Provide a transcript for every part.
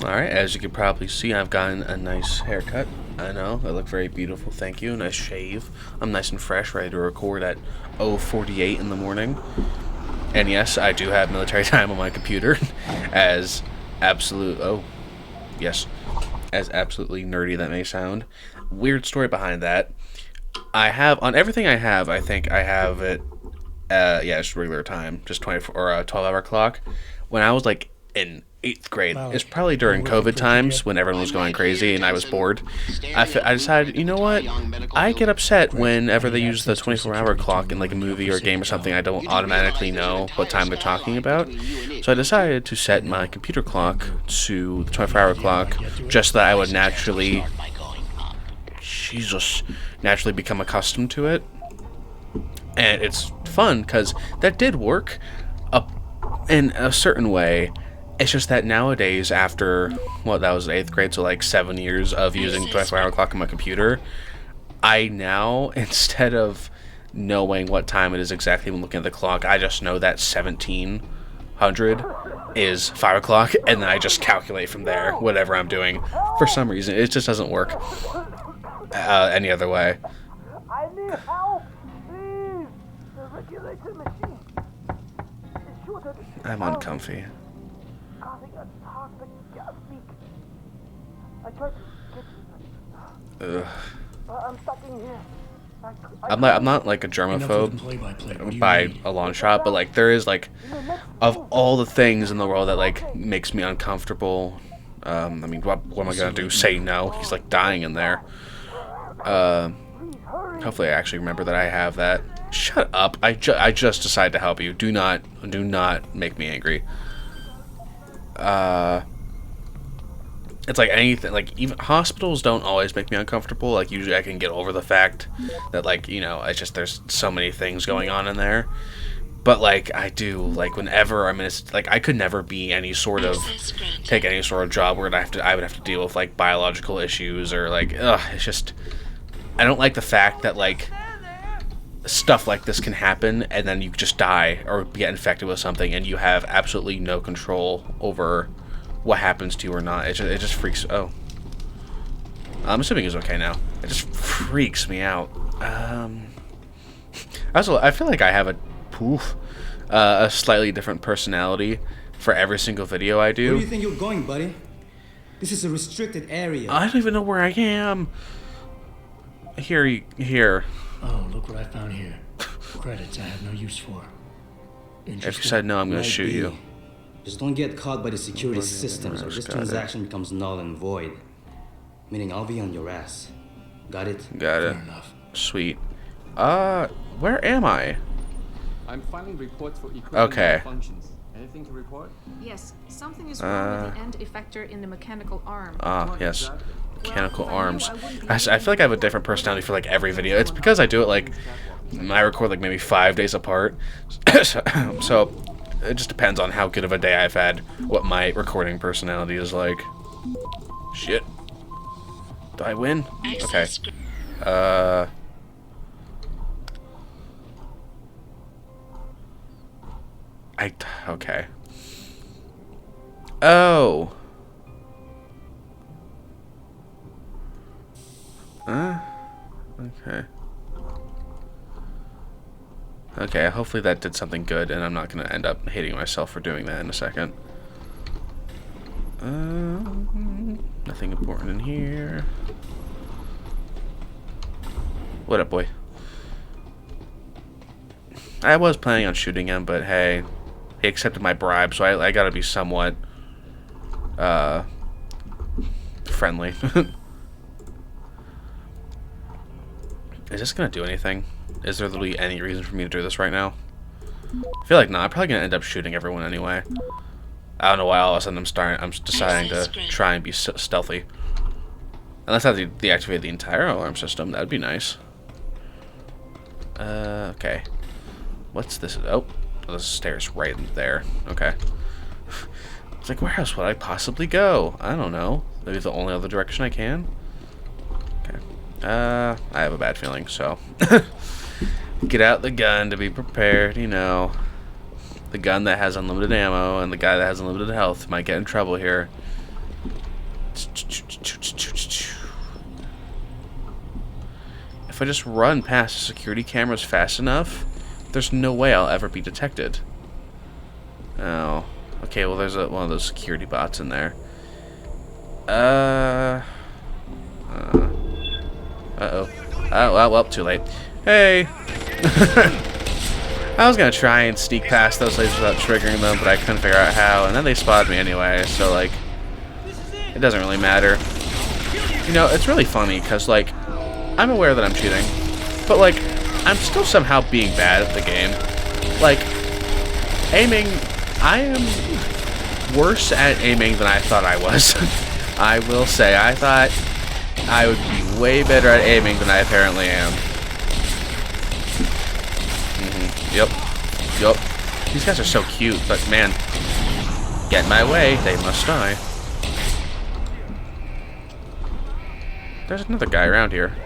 Alright, as you can probably see, I've gotten a nice haircut. I know, I look very beautiful, thank you. Nice shave. I'm nice and fresh, ready to record at 0:48 in the morning. And yes, I do have military time on my computer, as yes, as absolutely nerdy that may sound. Weird story behind that. I have, on everything I have, I think I have it, yeah, it's regular time, just 24, or a 12-hour clock. When I was like in 8th grade, it's probably during COVID times when everyone was going crazy and I was bored. I decided, you know what? I get upset whenever they use the 24-hour clock in like a movie or a game or something. I don't automatically know what time they're talking about. So I decided to set my computer clock to the 24-hour clock just so that I would naturally, naturally become accustomed to it. And it's fun because that did work in a certain way. It's just that nowadays, after, what, that was 8th grade, so like 7 years of using the 24-hour clock on my computer, I now, instead of knowing what time it is exactly when looking at the clock, I just know that 1700 is 5 o'clock, and then I just calculate from there, whatever I'm doing. For some reason, it just doesn't work any other way. I need help, please. The regulator machine is shorter. I'm uncomfy. Causing a toxic gas leak. I tried to get. I'm stuck in here. I'm not like a germaphobe by a long shot, but like there is like, of all the things in the world that like makes me uncomfortable. I mean, what am I gonna do? Say no? He's like dying in there. Hopefully I actually remember that I have that. Shut up! I just decided to help you. Do not make me angry. It's like anything, like even hospitals don't always make me uncomfortable. Like usually I can get over the fact that, like, you know, it's just there's so many things going on in there. But like I do, like whenever I'm in a, like I could never be any sort of take any sort of job where I would have to deal with like biological issues or like it's just, I don't like the fact that like stuff like this can happen and then you just die or get infected with something and you have absolutely no control over what happens to you or not. It just freaks. Oh, I'm assuming he's okay now. It just freaks me out. Also, I feel like I have a slightly different personality for every single video I do. Where do you think you're going, buddy? This is a restricted area. I don't even know where I am. Here. Oh, look what I found here. Credits I have no use for. If you said no, I'm gonna shoot you. Just don't get caught by the security systems or this transaction becomes null and void. Meaning I'll be on your ass. Got it? Got it. Fair enough. Sweet. Where am I? I'm filing reports for equipment Okay. functions. Anything to report? Yes, something is wrong with the end effector in the mechanical arm. Yes. Mechanical arms. I feel like I have a different personality for like every video. It's because I do it like, I record like maybe 5 days apart. So it just depends on how good of a day I've had, what my recording personality is like. Shit. Do I win? Okay. Okay. Oh. Okay. Okay, hopefully that did something good, and I'm not gonna end up hating myself for doing that in a second. Nothing important in here. What up, boy? I was planning on shooting him, but hey, he accepted my bribe, so I gotta be somewhat friendly. Is this gonna do anything? Is there literally any reason for me to do this right now? I feel like not. I'm probably gonna end up shooting everyone anyway. I don't know why all of a sudden I'm deciding to try and be stealthy. Unless I deactivate the entire alarm system, that'd be nice. Okay. What's this? Oh, there's stairs right there. Okay. It's like, where else would I possibly go? I don't know. Maybe the only other direction I can? Okay. I have a bad feeling, so. Get out the gun to be prepared, you know. The gun that has unlimited ammo and the guy that has unlimited health might get in trouble here. if I just run past the security cameras fast enough, there's no way I'll ever be detected. Oh. Okay, well there's one of those security bots in there. Uh-oh. Oh, well, too late. Hey! I was gonna try and sneak past those lasers without triggering them, but I couldn't figure out how, and then they spotted me anyway, so, like, it doesn't really matter. You know, it's really funny, because, like, I'm aware that I'm cheating, but, like, I'm still somehow being bad at the game. Like, aiming, I am worse at aiming than I thought I was. I will say, I thought I would be way better at aiming than I apparently am. Yup. These guys are so cute, but man, get in my way, they must die. There's another guy around here.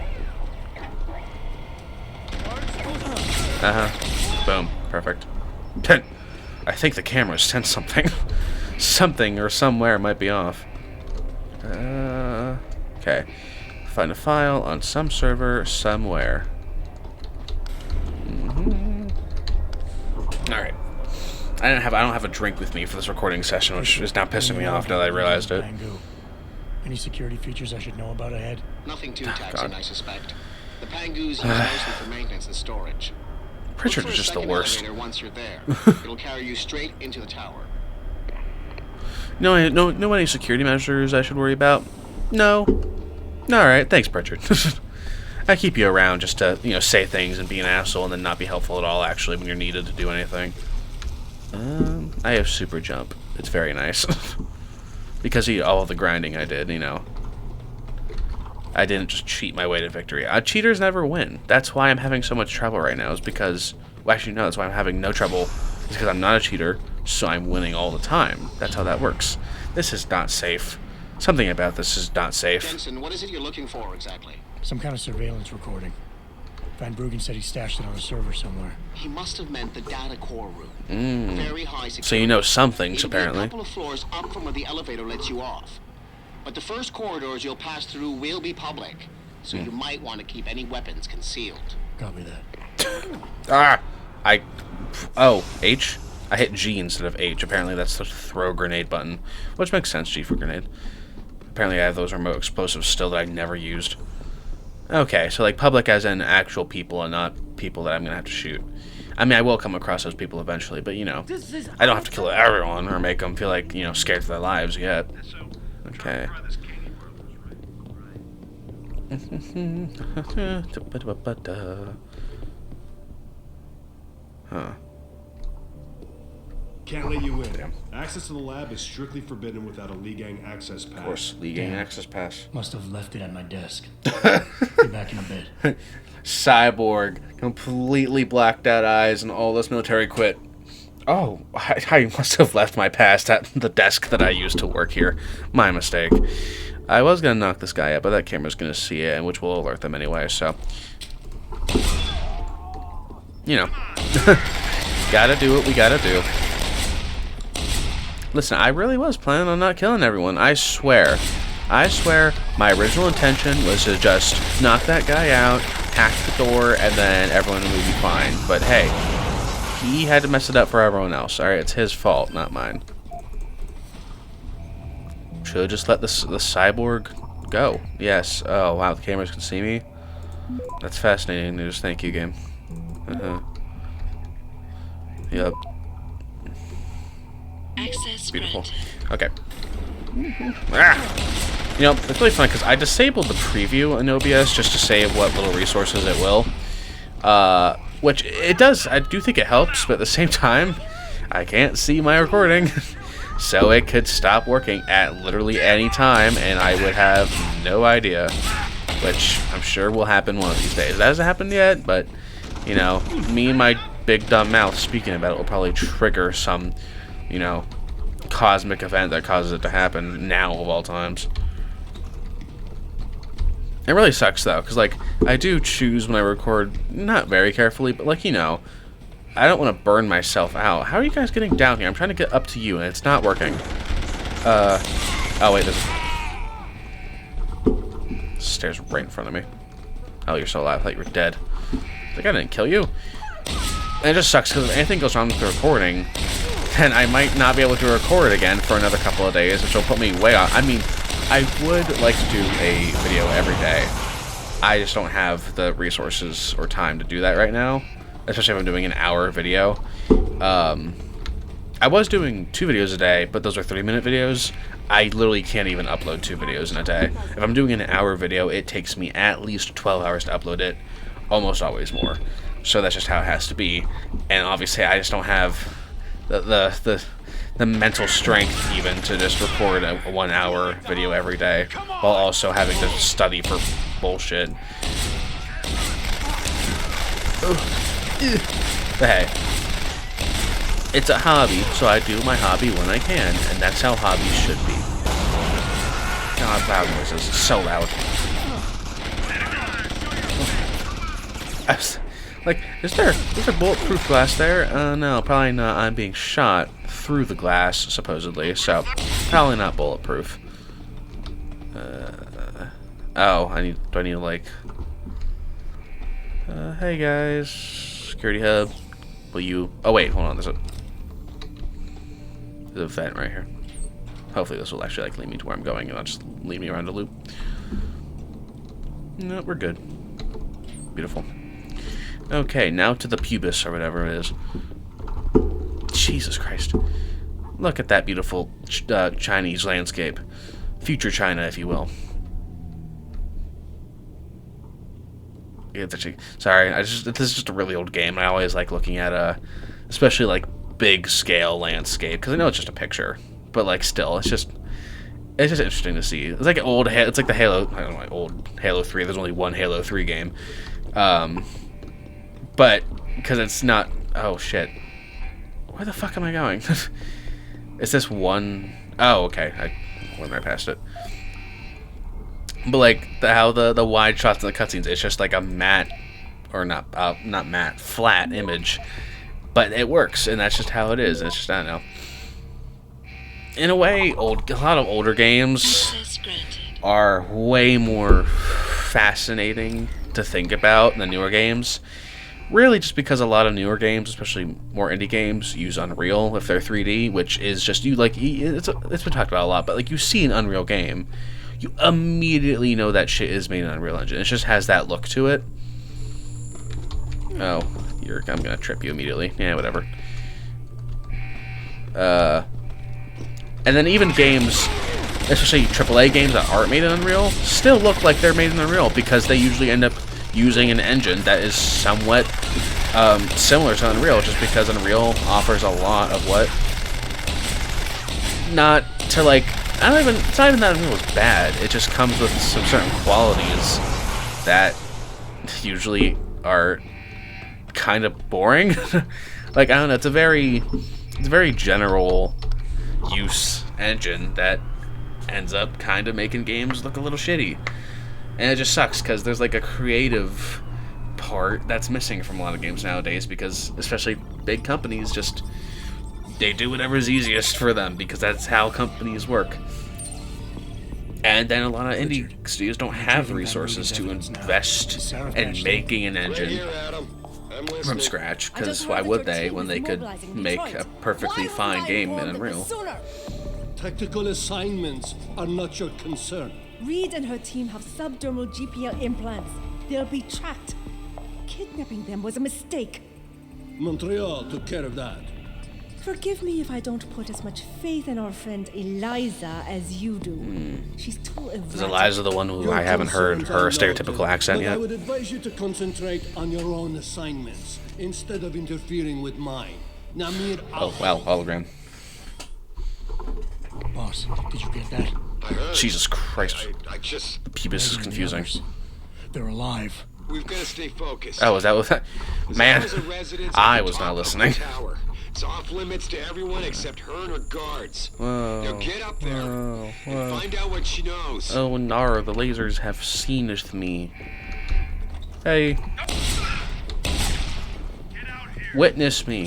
Boom. Perfect. I think the camera sensed something. Something or somewhere might be off. Okay. Find a file on some server somewhere. Alright. I don't have a drink with me for this recording session, which is now pissing me off now that I realized it. Any security features I should know about ahead? Nothing too taxing, I suspect. The Pangoos use mostly for maintenance and storage. Pritchard is just the worst. Once you're there, it'll carry you straight into the tower. No, any security measures I should worry about? No. Alright, thanks, Pritchard. I keep you around just to, you know, say things and be an asshole and then not be helpful at all, actually, when you're needed to do anything. I have super jump. It's very nice. Because of all of the grinding I did, you know. I didn't just cheat my way to victory. Cheaters never win. That's why I'm having so much trouble right now, is because... Well, actually, no, that's why I'm having no trouble. It's because I'm not a cheater, so I'm winning all the time. That's how that works. This is not safe. Something about this is not safe. Jensen, what is it you're looking for, exactly? Some kind of surveillance recording. Van Bruggen said he stashed it on a server somewhere. He must have meant the data core room. Very high security. So you know some things, apparently. A couple of floors up from where the elevator lets you off. But the first corridors you'll pass through will be public, so you might want to keep any weapons concealed. Copy that. H? I hit G instead of H. Apparently that's the throw grenade button, which makes sense, G for grenade. Apparently I have those remote explosives still that I never used. Okay, so like public as in actual people and not people that I'm gonna have to shoot. I mean, I will come across those people eventually, but you know, I don't have to kill everyone or make them feel like, you know, scared for their lives yet. Okay. Huh. Can't let you in. Damn. Access to the lab is strictly forbidden without a Lee Gang access pass. Of course, Lee Gang access pass. Must have left it at my desk. Be back in a bit. Cyborg, completely blacked out eyes, and all this military quit. Oh, I must have left my past at the desk that I used to work here. My mistake. I was gonna knock this guy up, but that camera's gonna see it, and which will alert them anyway, so... You know. Gotta do what we gotta do. Listen, I really was planning on not killing everyone. I swear, my original intention was to just knock that guy out, hack the door, and then everyone would be fine. But hey, he had to mess it up for everyone else. Alright, it's his fault, not mine. Should have just let the cyborg go. Yes. Oh, wow, the cameras can see me. That's fascinating news. Thank you, game. Yep. Access Beautiful. granted. Okay. You know, it's really fun because I disabled the preview in OBS just to save what little resources it will. Which it does. I do think it helps, but at the same time, I can't see my recording. So it could stop working at literally any time, and I would have no idea. Which I'm sure will happen one of these days. That hasn't happened yet, but, you know, me and my big dumb mouth speaking about it will probably trigger some, you know, cosmic event that causes it to happen now of all times. It really sucks though, because like I do choose when I record not very carefully, but like, you know, I don't want to burn myself out. How are you guys getting down here? I'm trying to get up to you and it's not working. Oh wait, there's stairs right in front of me. Oh, you're still alive. I thought you were dead. Like, I didn't kill you. And it just sucks, because if anything goes wrong with the recording, then I might not be able to record again for another couple of days, which will put me way off. I mean, I would like to do a video every day. I just don't have the resources or time to do that right now, especially if I'm doing an hour video. I was doing 2 videos a day, but those are 3-minute videos. I literally can't even upload 2 videos in a day. If I'm doing an hour video, it takes me at least 12 hours to upload it, almost always more. So that's just how it has to be. And obviously, I just don't have the mental strength even to just record a 1-hour video every day, while also having to study for bullshit. But hey, it's a hobby, so I do my hobby when I can, and that's how hobbies should be. God, loud noises. So loud. Like, is there bulletproof glass there? No, probably not. I'm being shot through the glass, supposedly, so probably not bulletproof. Oh, do I need to, like... hey guys, security hub. Will you... Oh wait, hold on, there's a vent right here. Hopefully this will actually, like, lead me to where I'm going and not just lead me around a loop. No, we're good. Beautiful. Okay, now to the pubis, or whatever it is. Jesus Christ. Look at that beautiful Chinese landscape. Future China, if you will. It's actually... Sorry, this is just a really old game. I always like looking at, especially, like, big-scale landscape, because I know it's just a picture. But, like, still, it's just interesting to see. It's like an old... It's like the Halo... I don't know, old Halo 3. There's only one Halo 3 game. But, because it's not... Oh, shit. Where the fuck am I going? Is this one... Oh, okay. I went right past it. But, like, how the wide shots in the cutscenes, it's just like a matte... Or not matte, flat image. But it works, and that's just how it is. It's just, I don't know. In a way, a lot of older games are way more fascinating to think about than newer games. Really, just because a lot of newer games, especially more indie games, use Unreal if they're 3D, which is just, you like, it's been talked about a lot, but like, you see an Unreal game, you immediately know that shit is made in Unreal Engine. It just has that look to it. Oh, I'm gonna trip you immediately. Yeah, whatever. And then even games, especially AAA games that aren't made in Unreal, still look like they're made in Unreal because they usually end up using an engine that is somewhat similar to Unreal, just because Unreal offers a lot of what... Not to, like... It's not even that Unreal is bad, it just comes with some certain qualities that usually are kind of boring. Like, I don't know, it's a very general use engine that ends up kind of making games look a little shitty. And it just sucks, because there's like a creative part that's missing from a lot of games nowadays, because especially big companies they do whatever's easiest for them, because that's how companies work. And then a lot of indie studios don't have the resources to invest in making an engine from scratch, because why would they when they could make a perfectly fine game in Unreal? Tactical assignments are not your concern. Reed and her team have subdermal GPL implants. They'll be tracked. Kidnapping them was a mistake. Montreal took care of that. Forgive me if I don't put as much faith in our friend Eliza as you do. She's too erratic. Is Eliza the one who I haven't heard her stereotypical accent yet? I would advise you to concentrate on your own assignments instead of interfering with mine. Namir. Oh, wow, hologram. Boss, did you get that? Jesus Christ. I just... The pubis is confusing. They're alive. We've got to stay focused. Oh, is that what that... Man, I was not listening. It's off limits to everyone except her and her guards. Whoa. Now get up there and find out what she knows. Oh, Nara, the lasers have seeneth me. Hey. Witness me.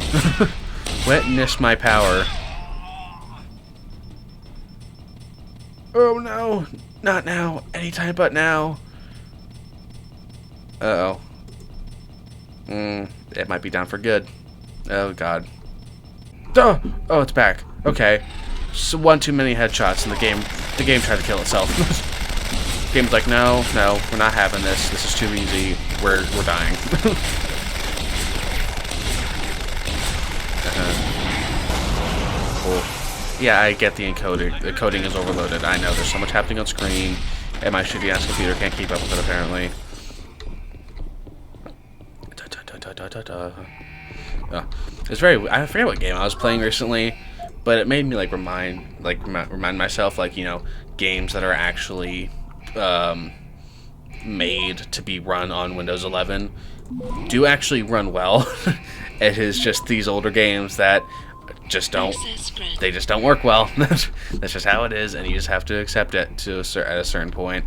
Witness my power. Oh no, not now. Anytime but now. Uh-oh. It might be down for good. Oh, God. Oh, it's back. Okay. So one too many headshots, and the game tried to kill itself. Game's like, no, we're not having this. This is too easy. We're dying. Cool. Yeah, I get the encoding. The coding is overloaded. I know there's so much happening on screen, and my shitty ass computer can't keep up with it apparently. It's very. I forget what game I was playing recently, but it made me like remind myself, like, you know, games that are actually made to be run on Windows 11 do actually run well. It is just these older games that just don't. They just don't work well. That's just how it is, and you just have to accept it at a certain point.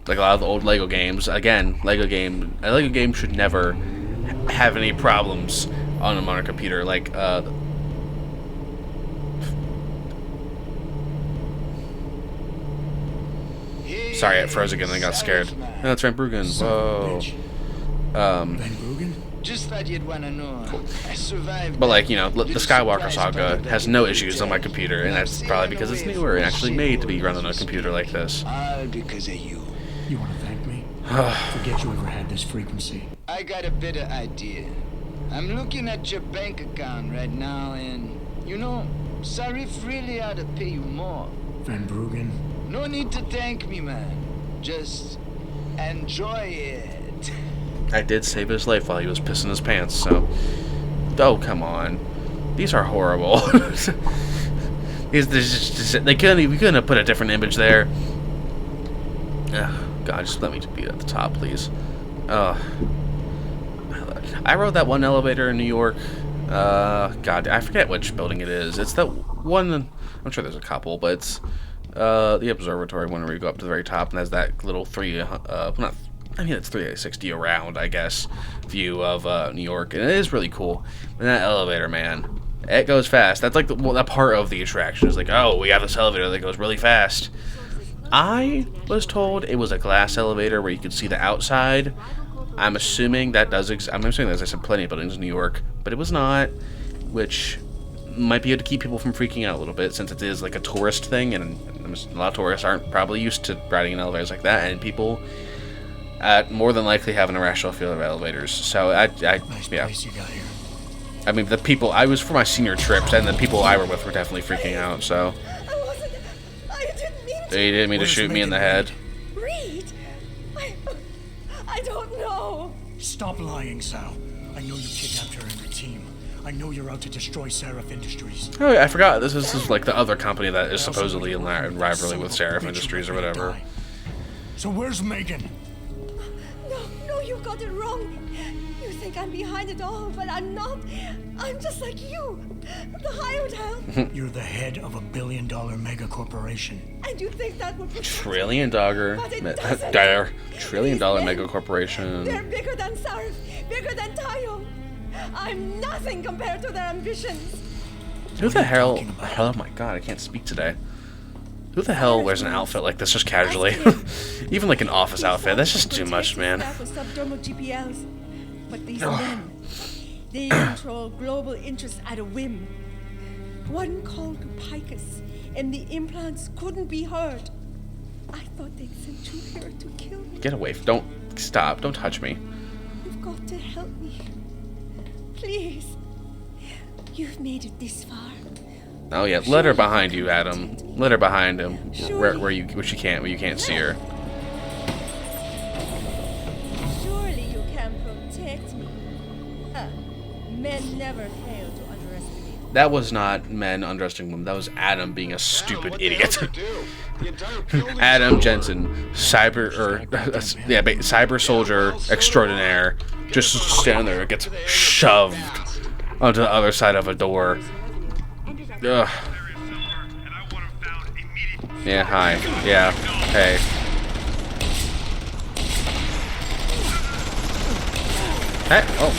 Like a lot of the old Lego games. Again, a Lego game should never have any problems on a modern computer. Like sorry, it froze again and I got scared. No, that's Van Bruggen. Whoa. Van Bruggen? Just thought you'd want to know. Cool. I survived. But like, you know, the Skywalker Saga has no issues on my computer, and that's probably because it's newer and actually made to be run on a computer like this. All because of you. You want to thank me? Forget you ever had this frequency. I got a better idea. I'm looking at your bank account right now, and you know, Sarif really ought to pay you more. Van Bruggen? No need to thank me, man. Just enjoy it. I did save his life while he was pissing his pants, so... Oh, come on. These are horrible. We couldn't have put a different image there. God, just let me be at the top, please. I rode that one elevator in New York. God, I forget which building it is. It's that one... I'm sure there's a couple, but it's the observatory one where you go up to the very top, and there's that little it's 360 around, I guess, view of New York, and it is really cool. And that elevator, man, it goes fast. That's like that part of the attraction. Is like, oh, we have this elevator that goes really fast. I was told it was a glass elevator where you could see the outside. I'm assuming that does I'm assuming there's, I said, plenty of buildings in New York, but it was not, which might be able to keep people from freaking out a little bit, since it is like a tourist thing, and a lot of tourists aren't probably used to riding in elevators like that, and people more than likely have an irrational fear of elevators. So yeah. I mean, the people I was for my senior trips, and the people I were with were definitely freaking out. So I didn't mean to. They didn't mean to shoot me in the head. Reed, I don't know. Stop lying, Sal. I know you kidnapped her and her team. I know you're out to destroy Seraph Industries. Oh, yeah, I forgot. This is like the other company that is supposedly in rivalry with Seraph Industries or whatever. So where's Megan? No, you got it wrong. You think I'm behind it all, but I'm not. I'm just like you, the hired help. You're the head of $1 billion mega corporation. And you think that would put trillion dollar mega corporation. They're bigger than Sarif, bigger than Tayo. I'm nothing compared to their ambitions. Who the hell? Oh my god, I can't speak today. Who the hell wears an outfit like this just casually? Even like an office outfit. That's just too much, man. Subdermal GPLs. But these men, they control global interests at a whim. One call to Picus, and the implants couldn't be heard. I thought they'd sent you here to kill me. Get away. Don't stop. Don't touch me. You've got to help me. Please. You've made it this far. Oh yeah, let her behind you, Adam. Let her behind him, where you can't see her. Surely you can protect me. Men never fail to underestimate. That was not men underestimating women. That was Adam being a stupid idiot. Adam Jensen, cyber soldier extraordinaire, just standing there, gets shoved onto the other side of a door. Ugh. Yeah, hi. Yeah, hey. Hey, oh.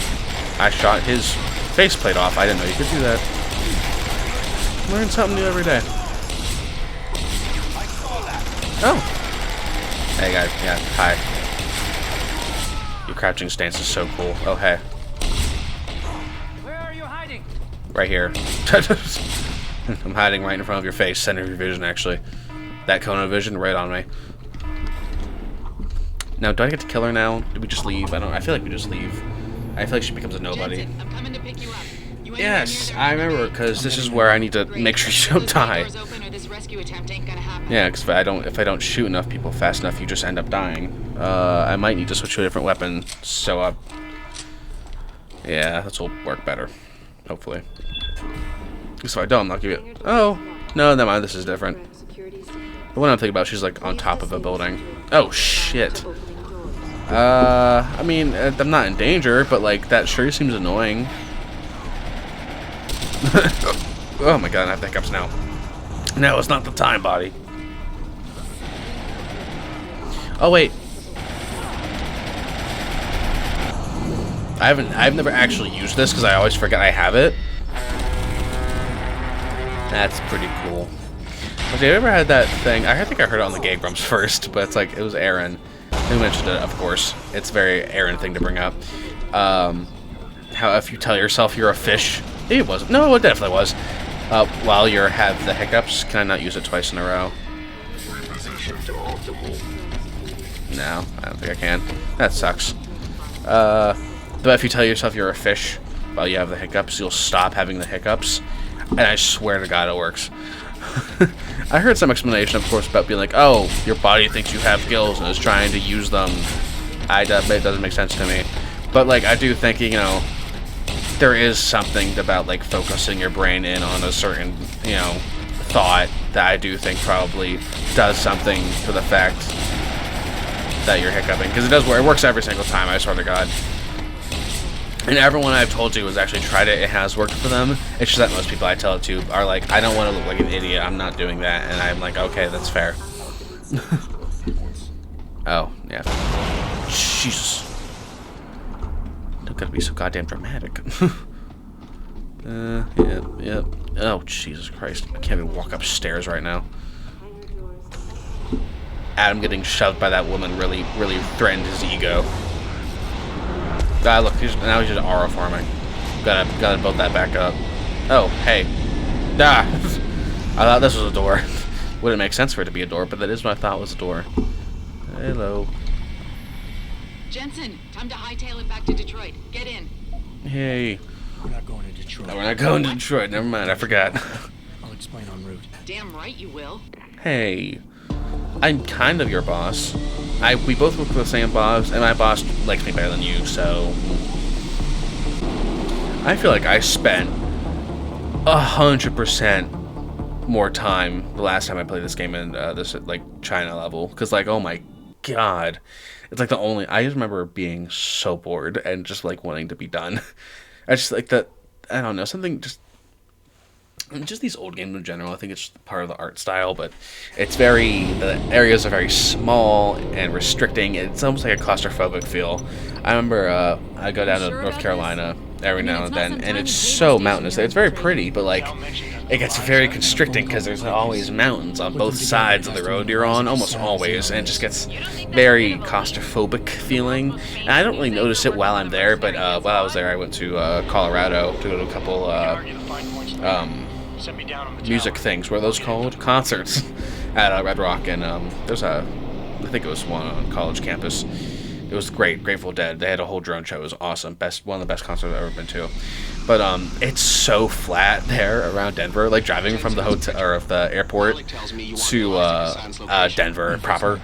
I shot his faceplate off. I didn't know you could do that. Learn something new every day. Oh. Hey, guys. Yeah, hi. crouching stance is so cool. Oh, hey. Where are you hiding? Right here. I'm hiding right in front of your face, center of your vision, actually. That cone of vision right on me. Now, do I get to kill her now? Do we just leave? I feel like we just leave. I feel like she becomes a nobody. Jensen, I'm coming to pick you up. You Yes, I remember, because this is where I need to make sure you don't die. Yeah, because if I don't shoot enough people fast enough, you just end up dying. I might need to switch to a different weapon, so yeah, this will work better, hopefully. So I don't, I'm not giving it. Oh, no, never mind, this is different. The one I'm thinking about, she's like on top of a building. Oh shit. I mean, I'm not in danger, but like that sure seems annoying. Oh my god, I have the hiccups now. No, it's not the time, body. Oh wait. I've never actually used this because I always forget I have it. That's pretty cool. Okay, have you ever had that thing? I think I heard it on the Gay Grumps first, but it's like, it was Aaron who mentioned it, of course. It's a very Aaron thing to bring up. How if you tell yourself you're a fish, it wasn't. No, it definitely was. While you have the hiccups, can I not use it twice in a row? No, I don't think I can. That sucks. But if you tell yourself you're a fish while you have the hiccups, you'll stop having the hiccups. And I swear to God, it works. I heard some explanation, of course, about being like, oh, your body thinks you have gills and is trying to use them. It doesn't make sense to me. But, like, I do think, you know, there is something about, like, focusing your brain in on a certain, you know, thought that I do think probably does something for the fact that you're hiccuping. Because it does work. It works every single time, I swear to God. And everyone I've told you has actually tried it. It has worked for them. It's just that most people I tell it to are like, I don't want to look like an idiot. I'm not doing that. And I'm like, okay, that's fair. Oh, yeah. Jesus. Don't gotta be so goddamn dramatic. Yep. Oh, Jesus Christ. I can't even walk upstairs right now. Adam getting shoved by that woman really threatened his ego. Ah, look, now he's just aura farming. Gotta build that back up. Oh, hey. Ah! I thought this was a door. Wouldn't make sense for it to be a door, but that is what I thought was a door. Hello. Jensen, time to hightail it back to Detroit. Get in. Hey. We're not going to Detroit. No, we're not going to Detroit. Never mind, I forgot. I'll explain en route. Damn right you will. Hey. I'm kind of your boss. We both work for the same boss, and my boss likes me better than you, so... I feel like I spent 100% more time the last time I played this game in this, like, China level. Because, like, oh my god. It's like the only... I just remember being so bored and just, like, wanting to be done. I just, like, that... I don't know, something just... Just these old games in general, I think it's part of the art style, but it's very, the areas are very small and restricting. It's almost like a claustrophobic feel. I remember I go down to North Carolina every now and then, and it's so mountainous. It's very pretty, but like, it gets very constricting because there's always mountains on both sides of the road you're on, almost always, and it just gets very claustrophobic feeling. And I don't really notice it while I'm there, but while I was there, I went to Colorado to go to a couple music things. What are those called? Concerts at Red Rock, and there's I think it was one on college campus. It was great. Grateful Dead. They had a whole drone show. It was awesome. One of the best concerts I've ever been to. But it's so flat there around Denver. Like driving from the hotel or the airport to Denver proper.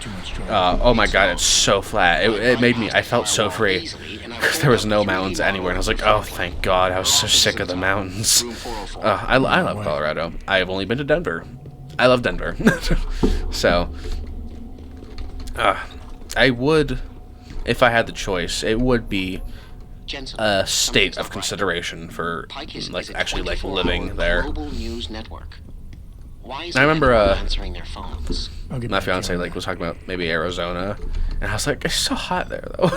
Oh my god, it's so flat. It made me. I felt so free because there was no mountains anywhere, and I was like, oh, thank God. I was so sick of the mountains. I love Colorado. I have only been to Denver. I love Denver. So, I would, if I had the choice, it would be a state of consideration for like actually like living there. Why is I remember answering their phones? my fiance like was talking about maybe Arizona, and I was like, it's so hot there though.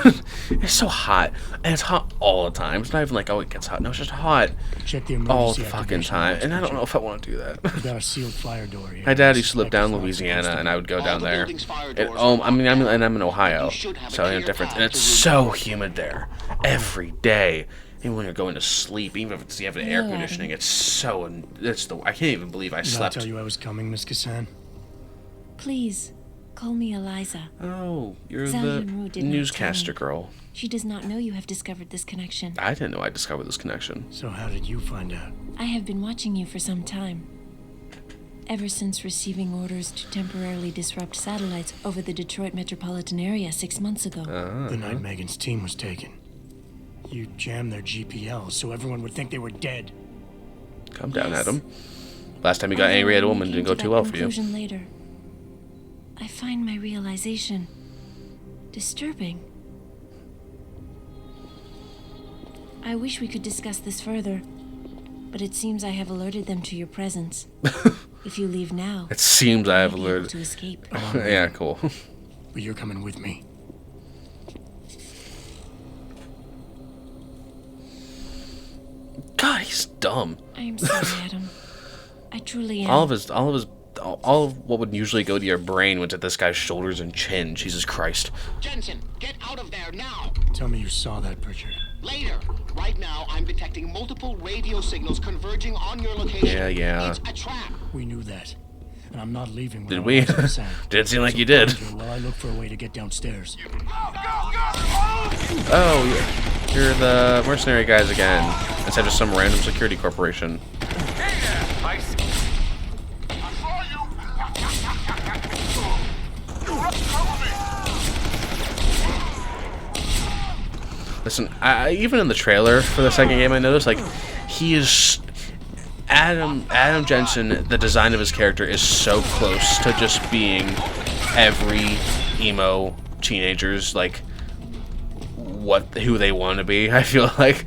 It's so hot, and it's hot all the time. It's not even like, oh, it gets hot. No, it's just hot Check the all the emergency fucking activation time. lights, And I don't Richard. know if I want to do that. We got a sealed fire door here. My dad used to live Suspect down it's in not Louisiana, supposed to and I would go down there. And I'm in Ohio, so in a difference, and it's so humid there every day. Even when you're going to sleep, even if you have an air conditioning, it's so. I can't even believe I Did I slept. tell you I was coming, Miss Kassan? Please, call me Eliza. Oh, you're Zhao the Yunru did not newscaster tell me. girl. She does not know you have discovered this connection. I didn't know I discovered this connection. So how did you find out? I have been watching you for some time. Ever since receiving orders to temporarily disrupt satellites over the Detroit metropolitan area 6 months ago. The night Megan's team was taken. You jammed their GPL so everyone would think they were dead. Calm down, Adam. Last time you got angry at a woman didn't go too well for you. Later. I find my realization disturbing. I wish we could discuss this further, but it seems I have alerted them to your presence. If you leave now, It seems I have you may be able alerted. to escape. Yeah, cool. But you're coming with me. God, he's dumb. I am sorry, Adam. I truly am. All of what would usually go to your brain went to this guy's shoulders and chin. Jesus Christ. Jensen, get out of there now! Tell me you saw that, Pritchard. Later. Right now, I'm detecting multiple radio signals converging on your location. Yeah. It's a trap. We knew that. And I'm not leaving Did without we? Miss Kassan. Didn't seem like So you did. find her while I look for a way to get downstairs. Oh, you're the mercenary guys again. Instead of some random security corporation. Listen, even in the trailer for the second game, I noticed like he is Adam Jensen. The design of his character is so close to just being every emo teenager's like who they want to be. I feel like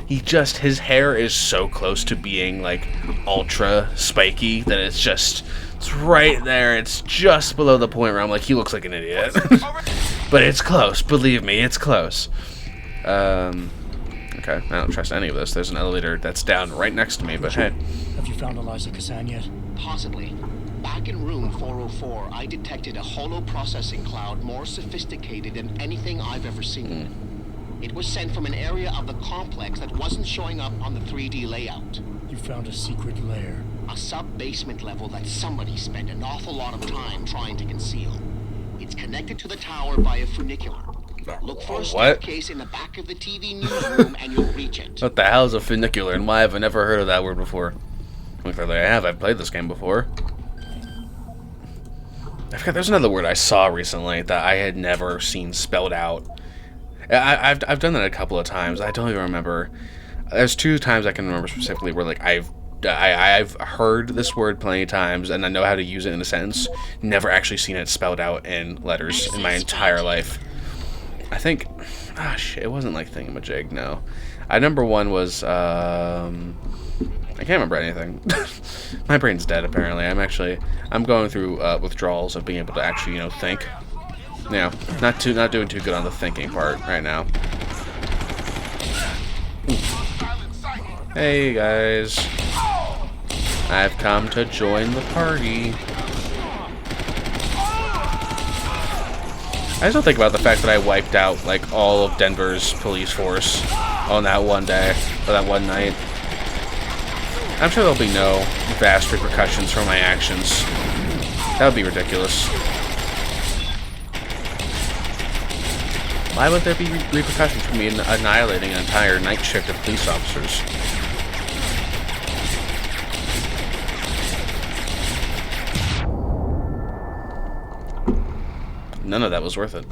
his hair is so close to being like ultra spiky that it's right there. It's just below the point where I'm like, he looks like an idiot. But it's close. Believe me, it's close. Okay, I don't trust any of this. There's an elevator that's down right next to me, but hey. Have you found Eliza Kassan yet? Possibly. Back in room 404, I detected a holo processing cloud more sophisticated than anything I've ever seen. It was sent from an area of the complex that wasn't showing up on the 3D layout. You found a secret lair. A sub-basement level that somebody spent an awful lot of time trying to conceal. It's connected to the tower by a funicular. Look for a staircase in the back of the TV newsroom and you'll reach it. What the hell is a funicular, and why have I never heard of that word before? Well, clearly I have. I've played this game before. I forgot. There's another word I saw recently that I had never seen spelled out. I've done that a couple of times. I don't even remember. There's 2 times I can remember specifically where like I've heard this word plenty of times and I know how to use it in a sentence. Never actually seen it spelled out in letters in my entire life. I think, shit, it wasn't like thingamajig. No, number 1 was I can't remember anything. My brain's dead apparently. I'm going through withdrawals of being able to actually think. Yeah, not doing too good on the thinking part right now. Hey guys, I've come to join the party. I just don't think about the fact that I wiped out like all of Denver's police force on that one day or that one night. I'm sure there'll be no vast repercussions for my actions. That would be ridiculous. Why would there be repercussions for me annihilating an entire night shift of police officers? None of that was worth it.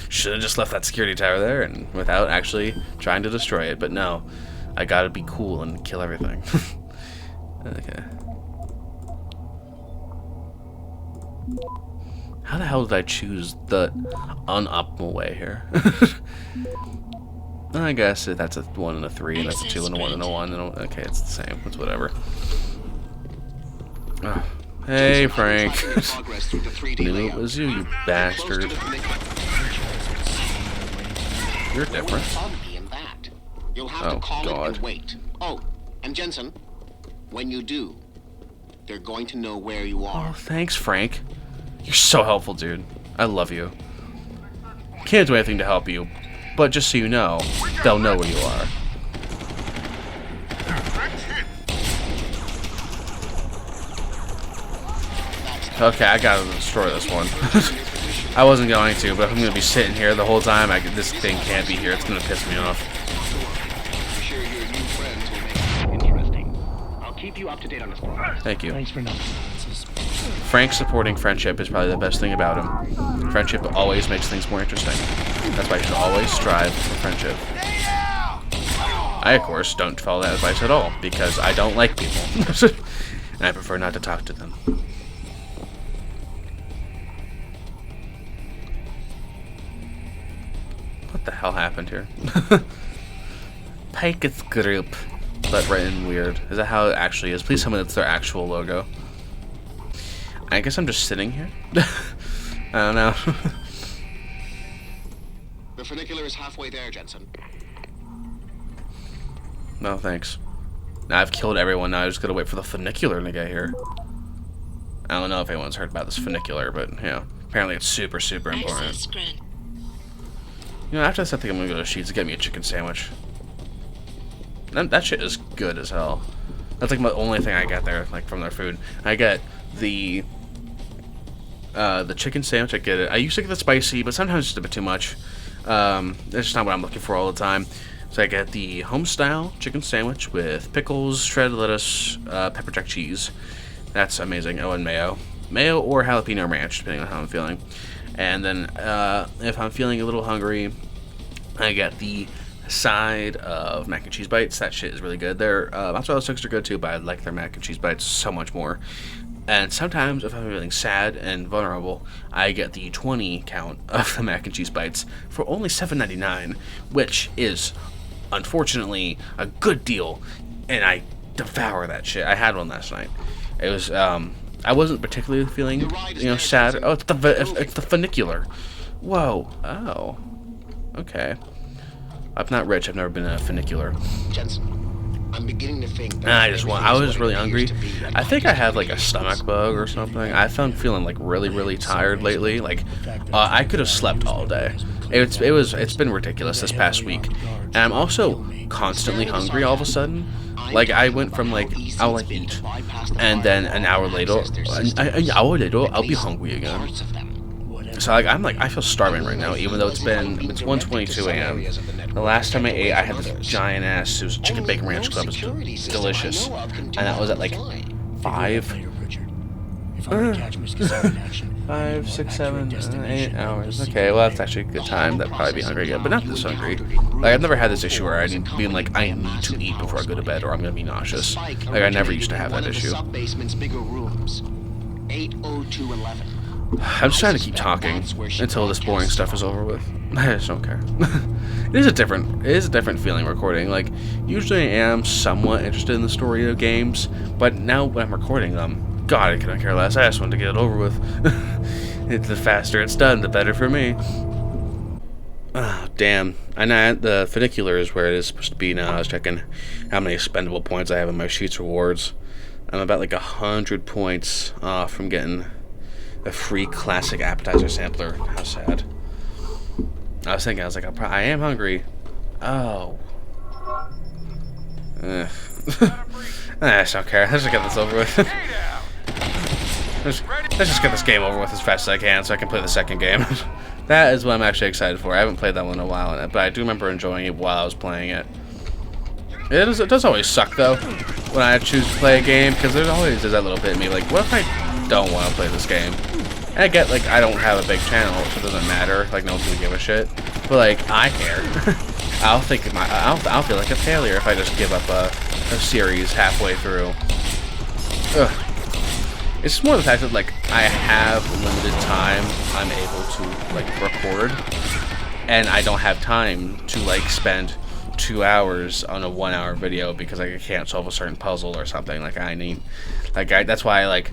Should have just left that security tower there and without actually trying to destroy it, but no. I gotta be cool and kill everything. Okay. How the hell did I choose the unoptimal way here? I guess that's a 1 and a 3, and that's a 2 and a 1 and a 1. And okay, it's the same. It's whatever. Hey, Frank. Knew it was you, you bastard. You're different. You'll have to call it and wait. Oh, and Jensen, when you do, they're going to know where you are. Oh, thanks, Frank. You're so helpful, dude. I love you. Can't do anything to help you, but just so you know, they'll know where you are. Okay, I gotta destroy this one. I wasn't going to, but if I'm gonna be sitting here the whole time, this thing can't be here. It's gonna piss me off. I'll keep you up to date on this. Thank you. Thanks for nothing. Frank supporting friendship is probably the best thing about him. Friendship always makes things more interesting. That's why you should always strive for friendship. I, of course, don't follow that advice at all, because I don't like people. And I prefer not to talk to them. What the hell happened here? Pike's group, but written weird. Is that how it actually is? Please tell me that's their actual logo. I guess I'm just sitting here. I don't know. The funicular is halfway there, Jensen. No, thanks. Now I've killed everyone. Now I just gotta wait for the funicular to get here. I don't know if anyone's heard about this funicular, but you know, apparently it's super, super important. You know, after this, I think I'm gonna go to Sheets and get me a chicken sandwich. That shit is good as hell. That's like my only thing I get there, like from their food. I get the chicken sandwich. I get it. I used to get the spicy, but sometimes it's just a bit too much. That's just not what I'm looking for all the time. So I get the home-style chicken sandwich with pickles, shredded lettuce, pepper jack cheese. That's amazing. Oh, and mayo. Mayo or jalapeno ranch, depending on how I'm feeling. And then, if I'm feeling a little hungry, I get the side of mac and cheese bites. That shit is really good. Their mozzarella sticks are good too, but I like their mac and cheese bites so much more. And sometimes, if I'm feeling sad and vulnerable, I get the 20 count of the mac and cheese bites for only $7.99, which is, unfortunately, a good deal. And I devour that shit. I had one last night. It was, I wasn't particularly feeling, sad. Oh, it's the funicular. Whoa. Oh. Okay. I'm not rich. I've never been in a funicular. Jensen, I'm beginning to think. I was really hungry. I think I had like a stomach bug or something. I found feeling like really, really tired lately. Like, I could have slept all day. It's been ridiculous this past week, and I'm also constantly hungry all of a sudden. Like I went from like I'll like eat, and then an hour later, I'll be hungry again. So like I feel starving right now, even though it's 1:22 a.m. The last time I ate, I had this giant ass. It was chicken bacon ranch club. It was delicious, and that was at like 5, 6, 7, 8 hours. Okay, well that's actually a good time. That'd probably be hungry again, but not this hungry. Like I've never had this issue where I'm being like I need to eat before I go to bed or I'm gonna be nauseous. Like I never used to have that issue. I'm just trying to keep talking until this boring stuff is over with. I just don't care. It is a different feeling recording. Like usually I am somewhat interested in the story of games, but now when I'm recording them, God, I couldn't care less. I just want to get it over with. The faster it's done, the better for me. Oh, damn. I know the funicular is where it is supposed to be now. I was checking how many expendable points I have in my Sheets rewards. I'm about like 100 points off from getting a free classic appetizer sampler. How sad. I was thinking, I am hungry. Oh. I just don't care. Let's just get this over with. Let's just get this game over with as fast as I can so I can play the second game. That is what I'm actually excited for. I haven't played that one in a while, but I do remember enjoying it while I was playing it. It does always suck, though, when I choose to play a game, because there's always that little bit in me, like, what if I don't want to play this game? And I get, like, I don't have a big channel, so it doesn't matter, like, no one's gonna give a shit. But, like, I care. I'll feel like a failure if I just give up a series halfway through. Ugh. It's just more the fact that, like, I have limited time I'm able to, like, record, and I don't have time to, like, spend 2 hours on a 1 hour video because like I can't solve a certain puzzle or something. Like I need, like that's why I like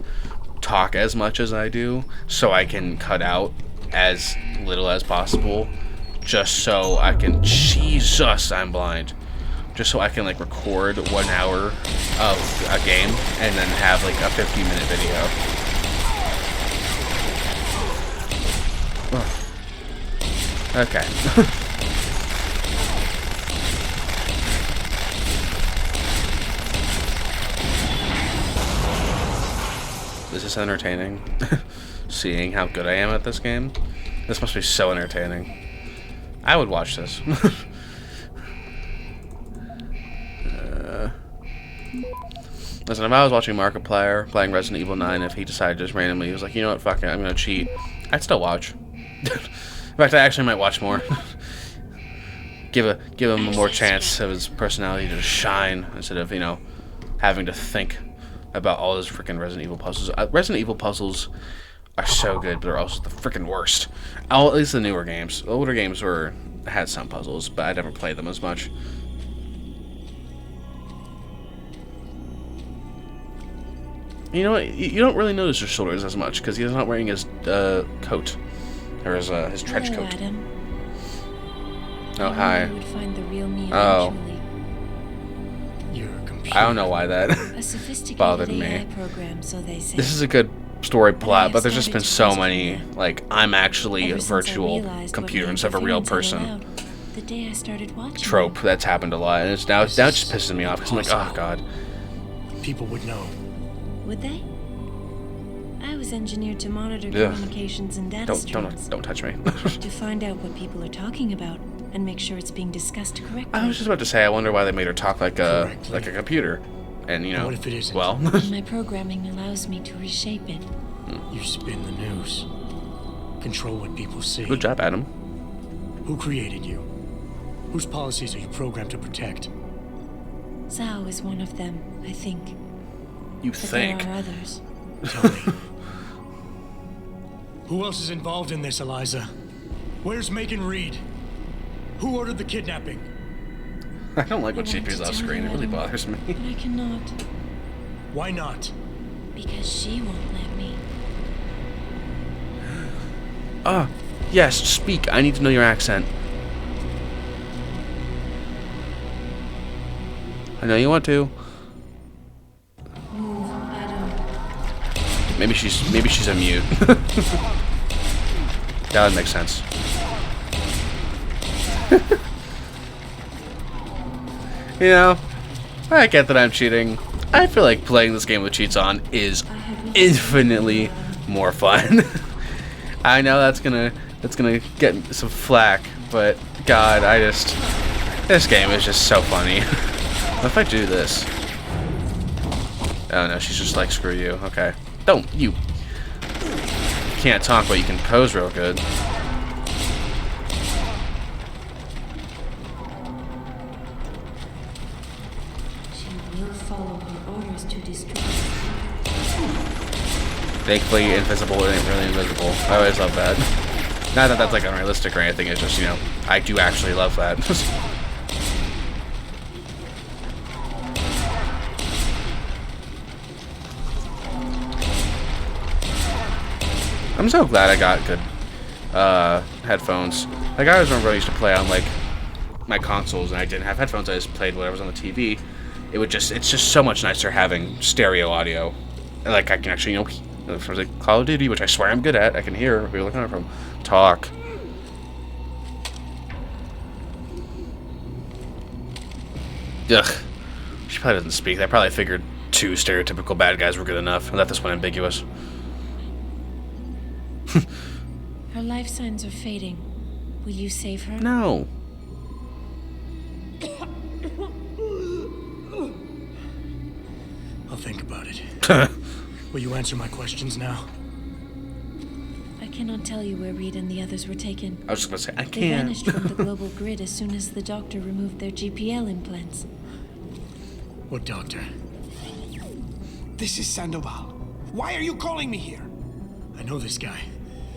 talk as much as I do, so I can cut out as little as possible, just so I can. Jesus, I'm blind. Just so I can like record 1 hour of a game and then have like a 50-minute video. Oh. Okay. Is this entertaining? Seeing how good I am at this game? This must be so entertaining. I would watch this. Listen, if I was watching Markiplier playing Resident Evil 9, if he decided just randomly, he was like, you know what, fuck it, I'm gonna cheat, I'd still watch. In fact, I actually might watch more. give him a more chance of his personality to shine instead of, you know, having to think about all those freaking Resident Evil puzzles. Resident Evil puzzles are so good, but they're also the freaking worst. At least the newer games. The older games had some puzzles, but I never played them as much. You know what? You don't really notice his shoulders as much because he's not wearing his coat or his trench coat. Adam. Oh, hi. Would find the real me oh. Eventually. I don't know why that bothered me. AI program, so they say. This is a good story plot, but there's just been so many, like, I'm actually a virtual computer instead of a real person. The day I started watching trope that's happened a lot, and it's now it just pisses me off because I'm like, oh god. People would know. Would they? I was engineered to monitor communications and data streams. Don't touch me. To find out what people are talking about and make sure it's being discussed correctly. I was just about to say, I wonder why they made her talk like a computer, and you know, what if it isn't? Well, my programming allows me to reshape it. You spin the news, control what people see. Good job, Adam. Who created you? Whose policies are you programmed to protect? Zhao is one of them, I think. You but think? There are others. Tell me. Who else is involved in this, Eliza? Where's Megan Reed? Who ordered the kidnapping? I don't like what she appears off screen. It really bothers me. But I cannot. Why not? Because she won't let me. Ah, yes, speak. I need to know your accent. I know you want to. Maybe she's a mute. That would make sense. You know, I get that I'm cheating. I feel like playing this game with cheats on is infinitely more fun. I know that's gonna get some flack, but God, this game is just so funny. What if I do this? Oh no, she's just like, screw you. Okay. Don't, you can't talk, but you can pose real good. She will follow her orders to destroy. Thankfully, invisible isn't really invisible. I always love that. Not that that's like unrealistic or anything, it's just, you know, I do actually love that. I'm so glad I got good headphones. Like, I always remember I used to play on like my consoles and I didn't have headphones, I just played whatever was on the TV. It's just so much nicer having stereo audio. And like I can actually, you know, for like Call of Duty, which I swear I'm good at, I can hear where people are coming from. Talk. Ugh. She probably doesn't speak. They probably figured 2 stereotypical bad guys were good enough and left this one ambiguous. Her life signs are fading. Will you save her? No. I'll think about it. Will you answer my questions now? I cannot tell you where Reed and the others were taken. I was just gonna say, I They can't. vanished from the global grid as soon as the doctor removed their GPL implants. What doctor? This is Sandoval. Why are you calling me here? I know this guy.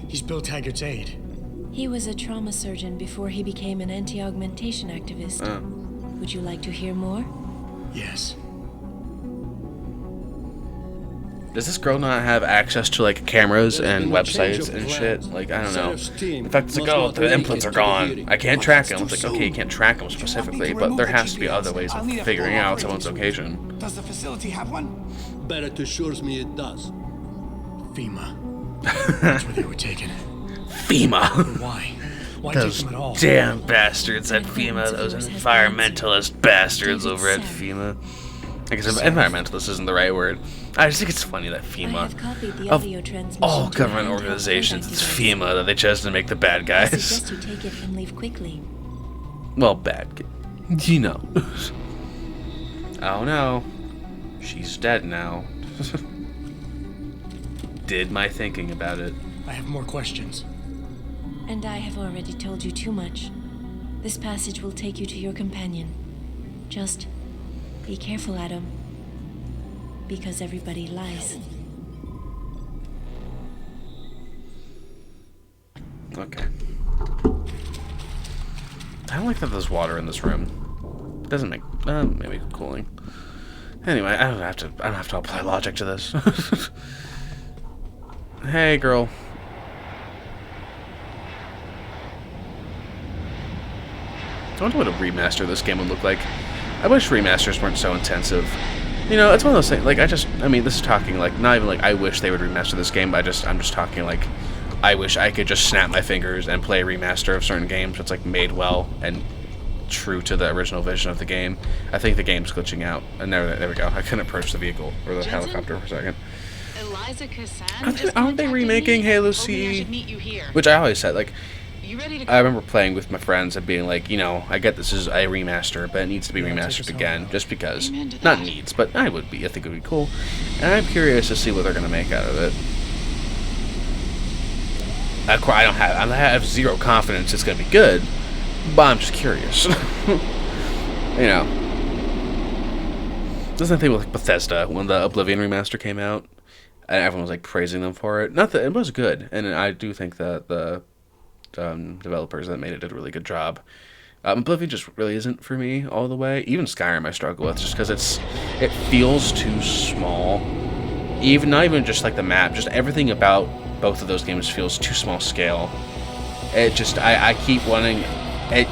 He's Bill Taggart's aide. He was a trauma surgeon before he became an anti-augmentation activist. Would you like to hear more? Yes. Does this girl not have access to like cameras and websites and shit? Like, I don't know. In fact, it's like, oh, the implants are gone. I can't track them. It's like, okay, you can't track them specifically, but there has to be other ways of figuring out someone's location. Does the facility have one? Barrett assures me it does. FEMA. That's where they were taken. FEMA. But why? Why take Those them at all? damn bastards at FEMA. Those environmentalist bastards over at FEMA. I guess environmentalist isn't the right word. I just think it's funny that FEMA, of all government organizations, it's FEMA that they chose to make the bad guys. I suggest you take it and leave quickly. Well, bad, you know. Oh no, she's dead now. Did my thinking about it. I have more questions. And I have already told you too much. This passage will take you to your companion. Just be careful, Adam. Because everybody lies. Okay. I don't like that there's water in this room. It doesn't make maybe cooling. Anyway, I don't have to apply logic to this. Hey, girl. I wonder what a remaster of this game would look like. I wish remasters weren't so intensive. You know, it's one of those things, like, I mean, this is talking, like, not even, like, I wish they would remaster this game, but I'm just talking, like, I wish I could just snap my fingers and play a remaster of certain games that's, like, made well and true to the original vision of the game. I think the game's glitching out. And there we go. I couldn't approach the vehicle, or the helicopter for a second. Eliza Cassan Aren't they remaking Halo CE? Which I always said, like, I remember playing with my friends and being like, you know, I get this is a remaster, but it needs to be remastered again, just because. Not needs, but I think it would be cool. And I'm curious to see what they're going to make out of it. Of course, I have zero confidence it's going to be good, but I'm just curious. You know. There's nothing with like Bethesda when the Oblivion remaster came out, and everyone was like praising them for it. Not that it was good, and I do think that the developers that made it did a really good job. Oblivion just really isn't for me all the way. Even Skyrim I struggle with just because it feels too small. Not even just like the map, just everything about both of those games feels too small scale. It just I keep wanting it.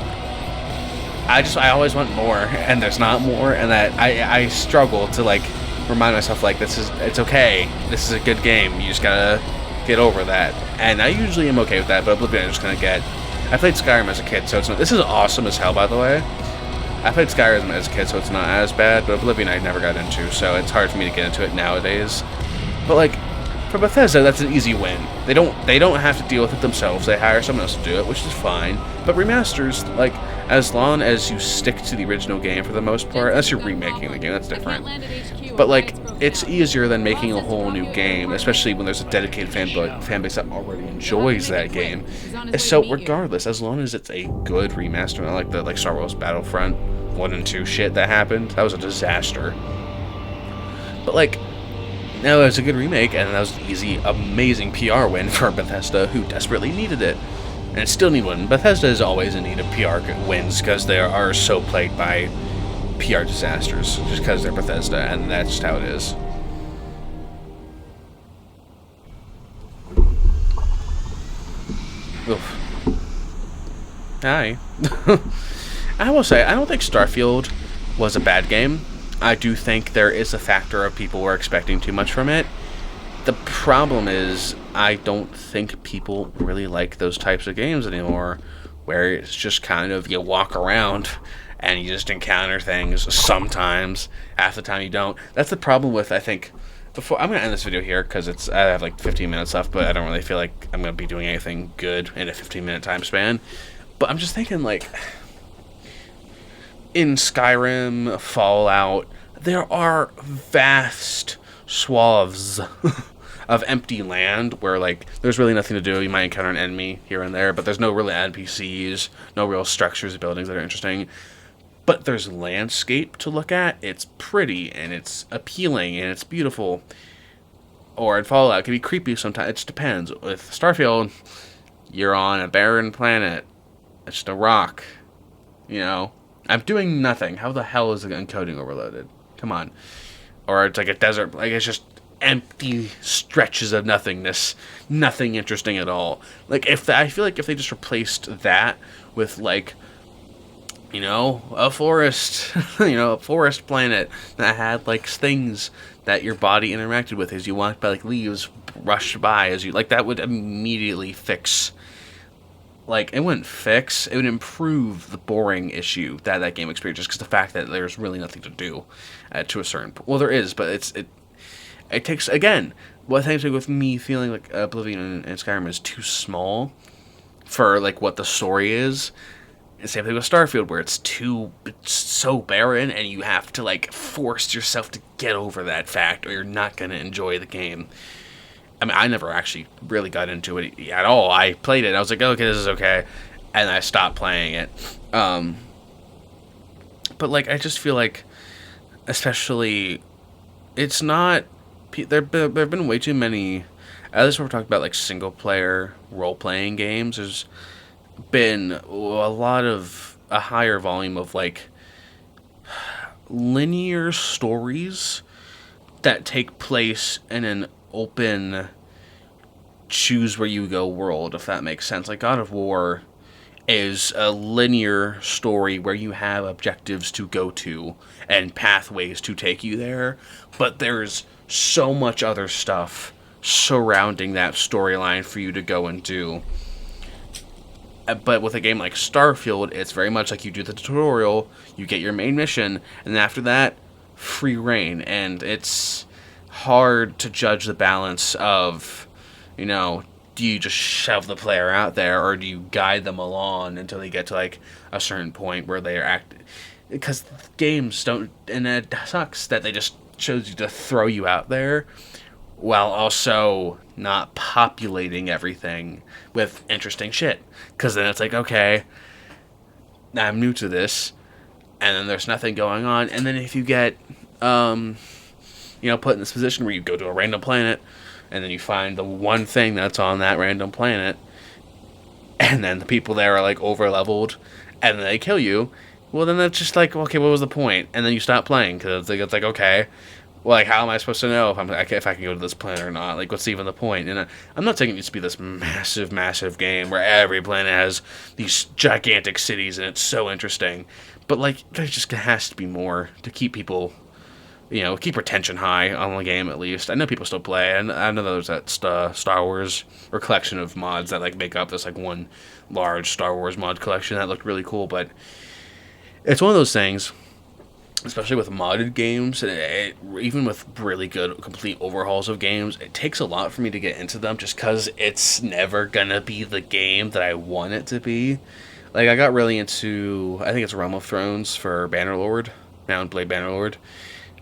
I always want more, and there's not more, and that I struggle to like remind myself like it's okay. This is a good game. You just gotta get over that. And I usually am okay with that, but Oblivion I'm just gonna get. I played Skyrim as a kid, so it's not. This is awesome as hell, by the way. I played Skyrim as a kid, so it's not as bad, but Oblivion I never got into, so it's hard for me to get into it nowadays. But like, for Bethesda, that's an easy win. They don't have to deal with it themselves. They hire someone else to do it, which is fine. But remasters, like, as long as you stick to the original game for the most part, unless you're remaking the game, that's different. But like, it's easier than making a whole new game, especially when there's a dedicated fan base that already enjoys that game. So regardless, as long as it's a good remaster, not like the Star Wars Battlefront 1 and 2 shit that happened, that was a disaster. But like, now it's a good remake, and that was an easy, amazing PR win for Bethesda, who desperately needed it. And it still need one. Bethesda is always in need of PR wins, because they are so plagued by PR disasters, just because they're Bethesda, and that's just how it is. Oof. Hi. I will say, I don't think Starfield was a bad game. I do think there is a factor of people were expecting too much from it. The problem is, I don't think people really like those types of games anymore, where it's just kind of, you walk around and you just encounter things sometimes. Half the time you don't. That's the problem with, I think, I'm going to end this video here, because I have like 15 minutes left, but I don't really feel like I'm going to be doing anything good in a 15-minute time span. But I'm just thinking, like, in Skyrim, Fallout, there are vast swaths of empty land where, like, there's really nothing to do. You might encounter an enemy here and there, but there's no real NPCs, no real structures or buildings that are interesting. But there's landscape to look at. It's pretty, and it's appealing, and it's beautiful. Or in Fallout, it can be creepy sometimes. It just depends. With Starfield, you're on a barren planet. It's just a rock, you know? I'm doing nothing. How the hell is the encoding overloaded? Come on. Or it's like a desert, like it's just empty stretches of nothingness. Nothing interesting at all. Like, I feel like if they just replaced that with, like, you know, a forest, a forest planet that had, like, things that your body interacted with as you walked by, like, leaves rushed by as you, like, that would immediately fix, like, it wouldn't fix, it would improve the boring issue that game experience, just because the fact that there's really nothing to do to a certain point. Well, there is, but it takes, again, what things with me feeling like Oblivion and Skyrim is too small for, like, what the story is. And same thing with Starfield, where it's so barren, and you have to, like, force yourself to get over that fact, or you're not going to enjoy the game. I mean, I never actually really got into it at all. I played it, I was like, okay, this is okay, and I stopped playing it. But, like, I just feel like, especially, it's not, there have been way too many, at least when we're talking about, like, single-player role-playing games, there's been a higher volume of, like, linear stories that take place in an open choose where you go world, if that makes sense. Like, God of War is a linear story where you have objectives to go to and pathways to take you there, but there's so much other stuff surrounding that storyline for you to go and do. But with a game like Starfield, it's very much like you do the tutorial, you get your main mission, and after that, free reign. And it's hard to judge the balance of, do you just shove the player out there, or do you guide them along until they get to, like, a certain point where they are because games don't, and it sucks that they just chose you to throw you out there, while also not populating everything with interesting shit. Because then it's like, okay, I'm new to this, and then there's nothing going on. And then if you get, put in this position where you go to a random planet, and then you find the one thing that's on that random planet, and then the people there are, like, over-leveled, and then they kill you, well, then that's just like, okay, what was the point? And then you stop playing, because it's like, okay, well, like, how am I supposed to know if I can go to this planet or not? Like, what's even the point? And I'm not saying it needs to be this massive, massive game where every planet has these gigantic cities and it's so interesting. But, like, there just has to be more to keep people, keep retention high on the game at least. I know people still play, and I know there's that Star Wars or collection of mods that, like, make up this, like, one large Star Wars mod collection that looked really cool. But it's one of those things, especially with modded games, even with really good complete overhauls of games, it takes a lot for me to get into them, just because it's never gonna be the game that I want it to be. Like, I got really into, I think it's Realm of Thrones for Bannerlord, Mount Blade Bannerlord.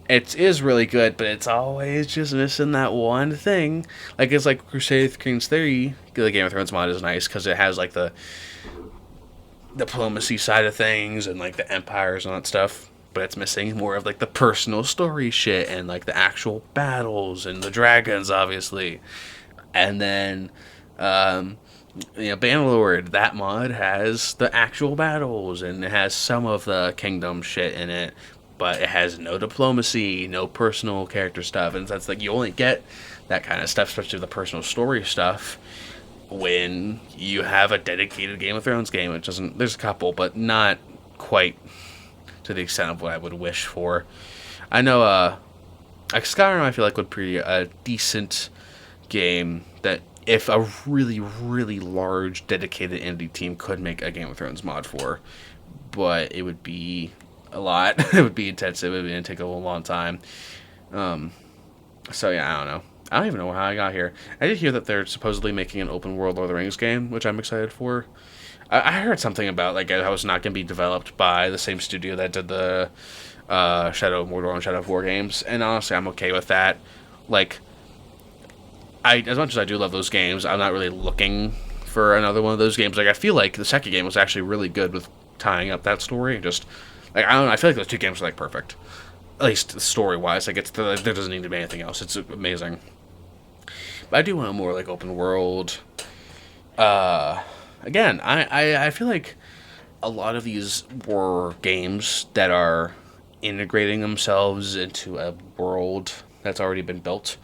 It is really good, but it's always just missing that one thing. Like, it's like Crusade of Kings Theory, the Game of Thrones mod is nice, because it has, like, the diplomacy side of things, and, like, the empires and all that stuff. But it's missing more of, like, the personal story shit, and, like, the actual battles, and the dragons, obviously. And then, Bannerlord, that mod has the actual battles, and it has some of the kingdom shit in it, but it has no diplomacy, no personal character stuff, and that's, like, you only get that kind of stuff, especially the personal story stuff, when you have a dedicated Game of Thrones game. It doesn't, there's a couple, but not quite to the extent of what I would wish for. I know, like, Skyrim, I feel like would be a decent game that if a really, really large, dedicated indie team could make a Game of Thrones mod for, but it would be a lot. It would be intensive. It would take a long time. So yeah, I don't know. I don't even know how I got here. I did hear that they're supposedly making an open world Lord of the Rings game, which I'm excited for. I heard something about, like, how it's not going to be developed by the same studio that did the Shadow of Mordor and Shadow of War games, and honestly, I'm okay with that. Like, as much as I do love those games, I'm not really looking for another one of those games. Like, I feel like the second game was actually really good with tying up that story. Just, like, I don't know, I feel like those two games are, like, perfect. At least story-wise. Like, there doesn't need to be anything else. It's amazing. But I do want a more, like, open world. Again, I feel like a lot of these were games that are integrating themselves into a world that's already been built,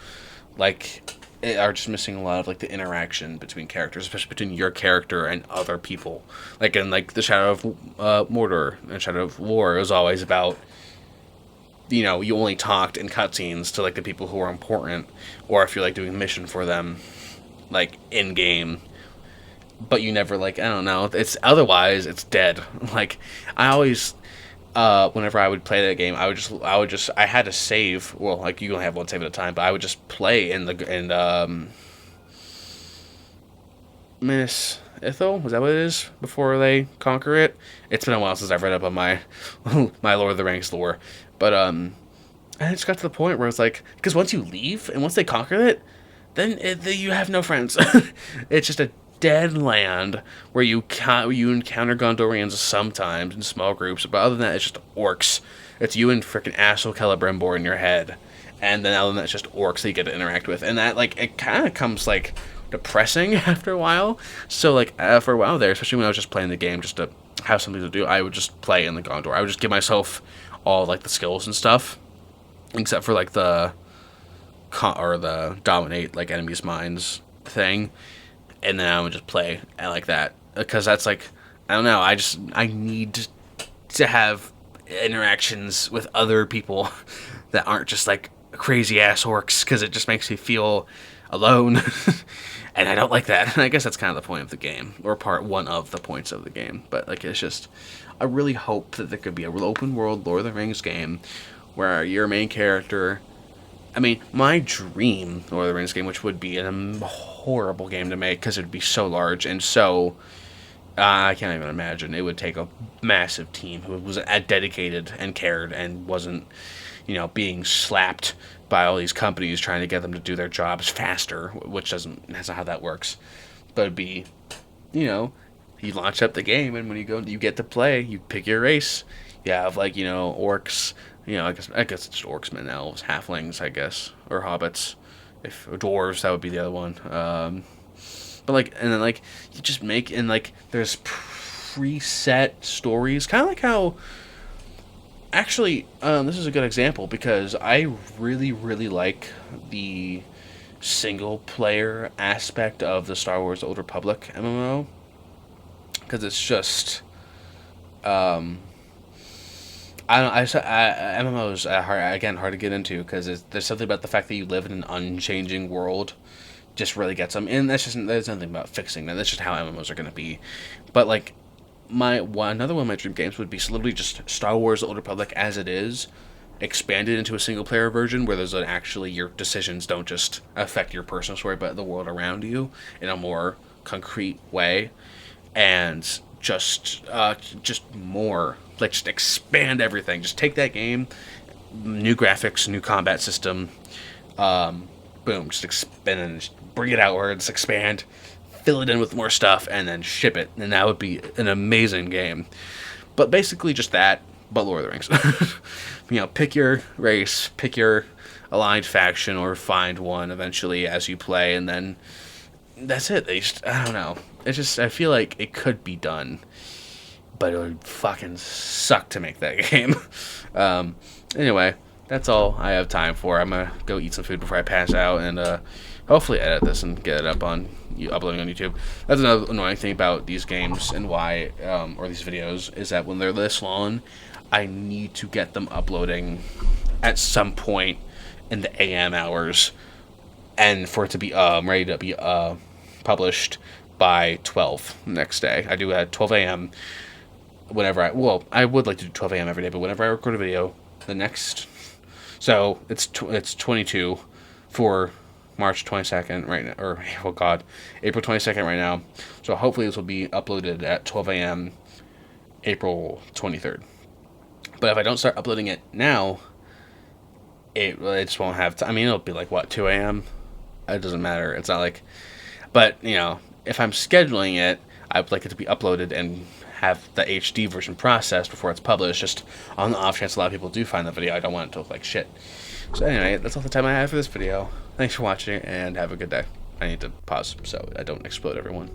like, are just missing a lot of, like, the interaction between characters, especially between your character and other people. Like, in, like, the Shadow of Mordor and Shadow of War, it was always about, you know, you only talked in cutscenes to, like, the people who were important, or if you're, like, doing a mission for them, like, in-game, but you never, like, I don't know, it's, otherwise, it's dead. Like, I always, whenever I would play that game, I had to save, well, like, you only have one save at a time, but I would just play in Miss Ithil, was that what it is, before they conquer it? It's been a while since I've read up on my, my Lord of the Rings lore, but, I just got to the point where it's like, because once you leave, and once they conquer it, then you have no friends. It's just a dead land where you encounter Gondorians sometimes in small groups, but other than that, it's just orcs. It's you and frickin' Ashel Celebrimbor in your head, and then other than that, it's just orcs that you get to interact with, and that, like, it kind of comes, like, depressing after a while. So, like, for a while there, especially when I was just playing the game just to have something to do, I would just play in the Gondor. I would just give myself all, like, the skills and stuff, except for, like, the dominate, like, enemies' minds thing, and then I would just play like that, because that's, like, I don't know, I need to have interactions with other people that aren't just, like, crazy ass orcs, because it just makes me feel alone. And I don't like that. And I guess that's kind of the point of the game, or one of the points of the game. But, like, it's just, I really hope that there could be a real open world Lord of the Rings game where your main character, I mean, my dream Lord of the Rings game, which would be a horrible game to make because it would be so large and so, I can't even imagine. It would take a massive team who was dedicated and cared and wasn't, you know, being slapped by all these companies trying to get them to do their jobs faster, which that's not how that works. But it'd be, you know, you launch up the game, and when you go, you get to play, you pick your race. You have, like, you know, orcs, you know, I guess it's just orcs, men, elves, halflings, I guess, or hobbits. If dwarves, that would be the other one. But, like, and then, like, you just make, and, like, there's preset stories, kind of like how, actually, this is a good example, because I really, really like the single-player aspect of the Star Wars Old Republic MMO, because it's just, MMOs are hard to get into, because there's something about the fact that you live in an unchanging world just really gets them, and there's nothing about fixing that. That's just how MMOs are going to be. But, like, another one of my dream games would be literally just Star Wars: The Old Republic as it is, expanded into a single player version where there's actually your decisions don't just affect your personal story, but the world around you in a more concrete way, and just more, like, just expand everything. Just take that game, new graphics, new combat system, boom, just expand and just bring it outwards, expand, fill it in with more stuff, and then ship it, and that would be an amazing game. But basically just that, but Lord of the Rings. You know, pick your race, pick your aligned faction, or find one eventually as you play, and then that's it. I don't know. It's just, I feel like it could be done, but it would fucking suck to make that game. Anyway, that's all I have time for. I'm gonna go eat some food before I pass out, and hopefully edit this and get it uploading on YouTube. That's another annoying thing about these games and why, or these videos, is that when they're this long, I need to get them uploading at some point in the AM hours, and for it to be ready to be published by 12 next day. I do at 12 a.m. whenever I would like to do 12 a.m. every day, but whenever I record a video, so it's 22 for March 22nd right now, or, oh god, April 22nd right now. So hopefully this will be uploaded at 12 a.m. April 23rd. But if I don't start uploading it now, it just won't have time. I mean, it'll be like, what, 2 a.m.? It doesn't matter. It's not like, but, you know, if I'm scheduling it, I would like it to be uploaded and have the HD version processed before it's published, just on the off chance a lot of people do find the video. I don't want it to look like shit. So anyway, that's all the time I have for this video. Thanks for watching, and have a good day. I need to pause so I don't explode everyone.